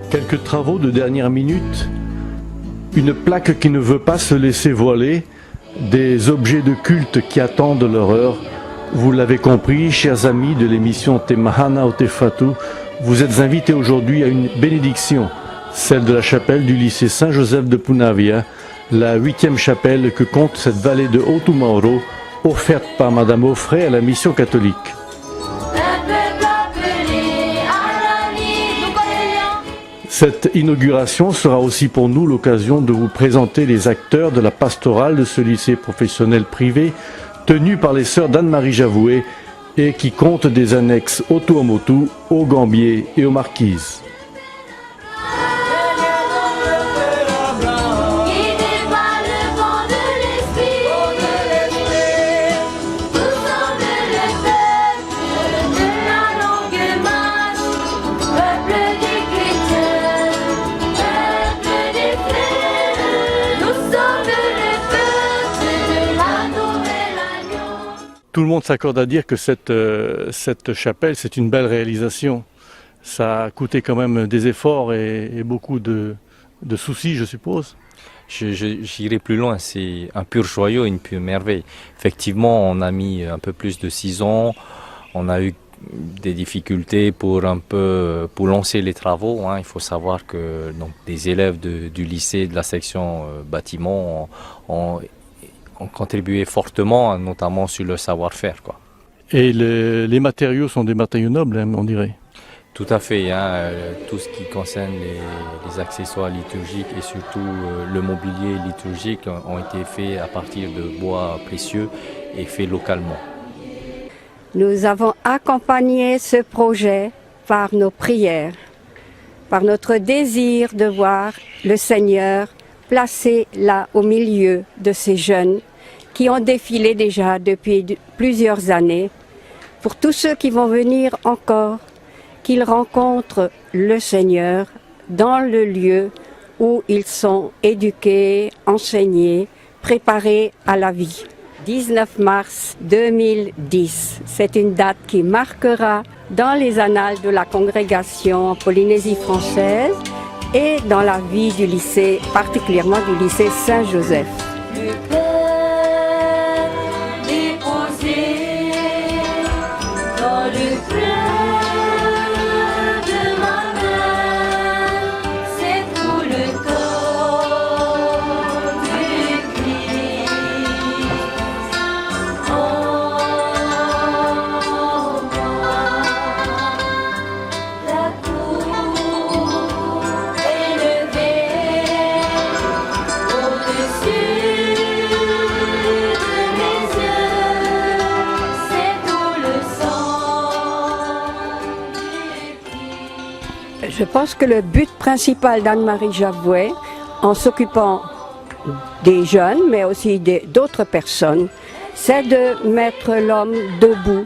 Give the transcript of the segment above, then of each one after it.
Quelques travaux de dernière minute, une plaque qui ne veut pas se laisser voiler, des objets de culte qui attendent leur heure. Vous l'avez compris, chers amis de l'émission Temahana Otefatu, vous êtes invités aujourd'hui à une bénédiction, celle de la chapelle du lycée Saint-Joseph de Punavia, la 8e chapelle que compte cette vallée de Otumaoro, offerte par Madame Offray à la mission catholique. Cette inauguration sera aussi pour nous l'occasion de vous présenter les acteurs de la pastorale de ce lycée professionnel privé tenu par les sœurs d'Anne-Marie Javoué et qui compte des annexes au Tuamotu, au Gambier et aux Marquises. Tout le monde s'accorde à dire que cette chapelle, c'est une belle réalisation. Ça a coûté quand même des efforts et beaucoup de soucis, je suppose. J'irai plus loin, c'est un pur joyau, une pure merveille. Effectivement, on a mis un peu plus de 6 ans, on a eu des difficultés pour lancer les travaux. Il faut savoir que donc, des élèves du lycée, de la section bâtiment ont contribué fortement, notamment sur le savoir-faire, quoi. Et les matériaux sont des matériaux nobles, on dirait. Tout à fait, tout ce qui concerne les accessoires liturgiques et surtout le mobilier liturgique ont été faits à partir de bois précieux et faits localement. Nous avons accompagné ce projet par nos prières, par notre désir de voir le Seigneur placé là au milieu de ces jeunes qui ont défilé déjà depuis plusieurs années. Pour tous ceux qui vont venir encore, qu'ils rencontrent le Seigneur dans le lieu où ils sont éduqués, enseignés, préparés à la vie. 19 mars 2010, c'est une date qui marquera dans les annales de la congrégation en Polynésie française et dans la vie du lycée, particulièrement du lycée Saint-Joseph. Je pense que le but principal d'Anne-Marie Javoué, en s'occupant des jeunes, mais aussi d'autres personnes, c'est de mettre l'homme debout.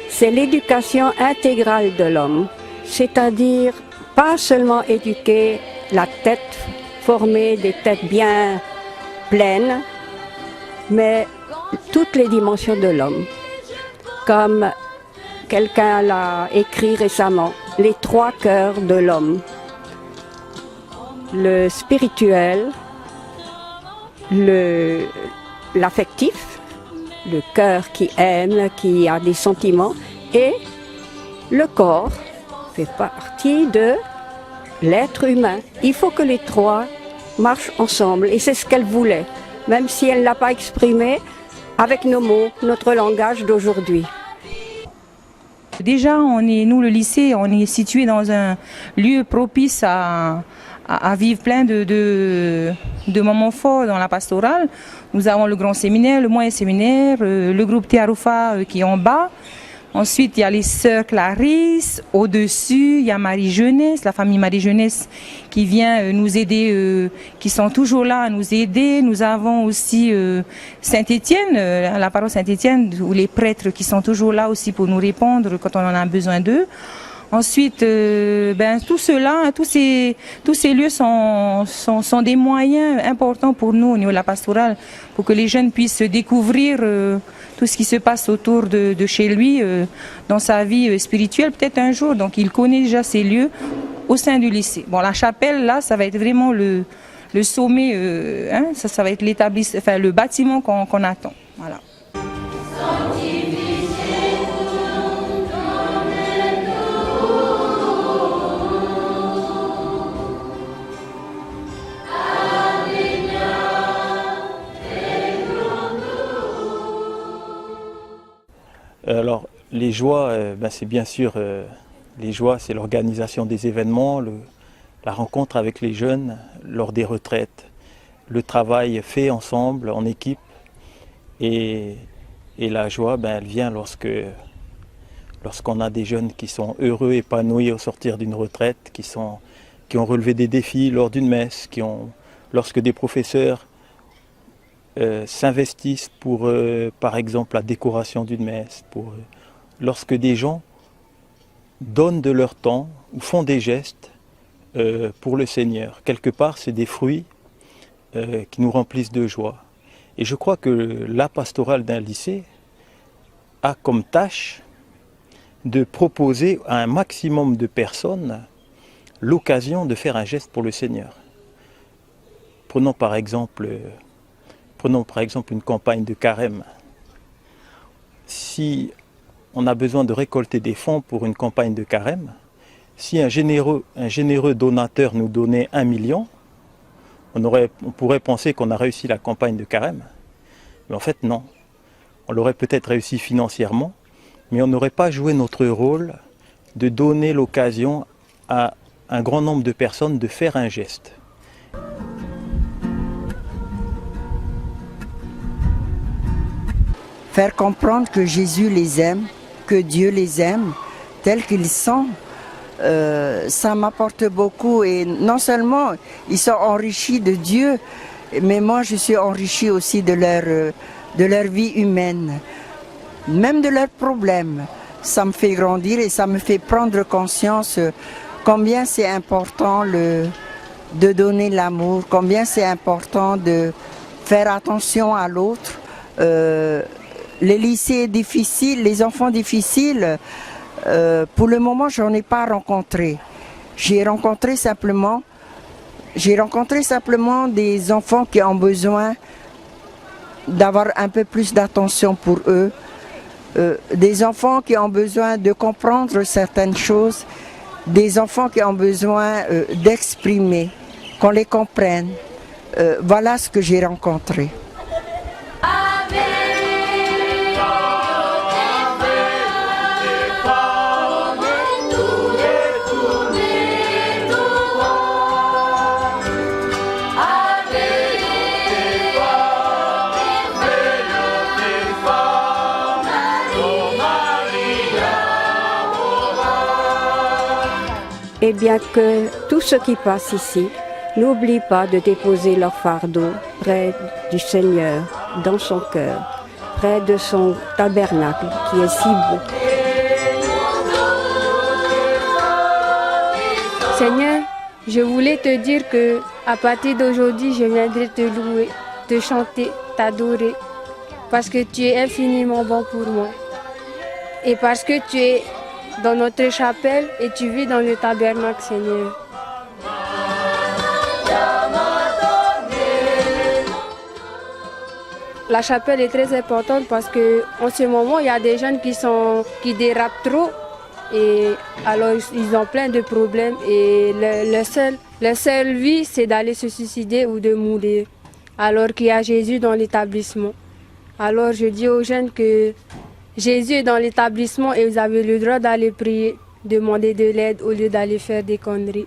C'est l'éducation intégrale de l'homme, c'est-à-dire pas seulement éduquer la tête, former des têtes bien pleines, mais toutes les dimensions de l'homme. Comme quelqu'un l'a écrit récemment, les 3 cœurs de l'homme. Le spirituel, l'affectif, le cœur qui aime, qui a des sentiments, et le corps fait partie de l'être humain. Il faut que les 3 marchent ensemble, et c'est ce qu'elle voulait, même si elle ne l'a pas exprimé avec nos mots, notre langage d'aujourd'hui. Déjà, nous, le lycée, on est situé dans un lieu propice à vivre plein de moments forts dans la pastorale. Nous avons le grand séminaire, le moyen séminaire, le groupe Théaroufa qui est en bas. Ensuite, il y a les sœurs Clarisse. Au-dessus, il y a Marie Jeunesse, la famille Marie Jeunesse qui vient nous aider, qui sont toujours là à nous aider. Nous avons aussi Saint-Étienne, la paroisse Saint-Étienne, où les prêtres qui sont toujours là aussi pour nous répondre quand on en a besoin d'eux. Ensuite, tout cela, tous ces lieux sont des moyens importants pour nous au niveau de la pastorale, pour que les jeunes puissent découvrir tout ce qui se passe autour de chez lui, dans sa vie spirituelle, peut-être un jour. Donc il connaît déjà ces lieux au sein du lycée. Bon, la chapelle, là, ça va être vraiment le sommet, ça va être le bâtiment qu'on attend. Voilà. Alors, les joies, c'est bien sûr, les joies, c'est l'organisation des événements, la rencontre avec les jeunes lors des retraites, le travail fait ensemble, en équipe. Et la joie, elle vient lorsqu'on a des jeunes qui sont heureux, épanouis au sortir d'une retraite, qui ont relevé des défis lors d'une messe, lorsque des professeurs s'investissent pour, par exemple, la décoration d'une messe, lorsque des gens donnent de leur temps ou font des gestes pour le Seigneur. Quelque part, c'est des fruits qui nous remplissent de joie. Et je crois que la pastorale d'un lycée a comme tâche de proposer à un maximum de personnes l'occasion de faire un geste pour le Seigneur. Prenons par exemple une campagne de carême. Si on a besoin de récolter des fonds pour une campagne de carême, si un généreux donateur nous donnait 1 million, on pourrait penser qu'on a réussi la campagne de carême. Mais en fait, non. On l'aurait peut-être réussi financièrement, mais on n'aurait pas joué notre rôle de donner l'occasion à un grand nombre de personnes de faire un geste. Faire comprendre que Jésus les aime, que Dieu les aime, tels qu'ils sont, ça m'apporte beaucoup. Et non seulement ils sont enrichis de Dieu, mais moi je suis enrichie aussi de leur vie humaine, même de leurs problèmes. Ça me fait grandir et ça me fait prendre conscience combien c'est important de donner l'amour, combien c'est important de faire attention à l'autre. Les lycées difficiles, les enfants difficiles, pour le moment, je n'en ai pas rencontré. J'ai rencontré simplement des enfants qui ont besoin d'avoir un peu plus d'attention pour eux, des enfants qui ont besoin de comprendre certaines choses, des enfants qui ont besoin d'exprimer, qu'on les comprenne. Voilà ce que j'ai rencontré. Et bien que tous ceux qui passent ici n'oublient pas de déposer leur fardeau près du Seigneur, dans son cœur, près de son tabernacle qui est si beau. Seigneur, je voulais te dire que à partir d'aujourd'hui, je viendrai te louer, te chanter, t'adorer, parce que tu es infiniment bon pour moi. Et parce que tu es dans notre chapelle et tu vis dans le tabernacle, Seigneur. La chapelle est très importante parce qu'en ce moment, il y a des jeunes qui dérapent trop et alors ils ont plein de problèmes et leur seule vie, c'est d'aller se suicider ou de mourir, alors qu'il y a Jésus dans l'établissement. Alors je dis aux jeunes que Jésus est dans l'établissement et vous avez le droit d'aller prier, demander de l'aide au lieu d'aller faire des conneries.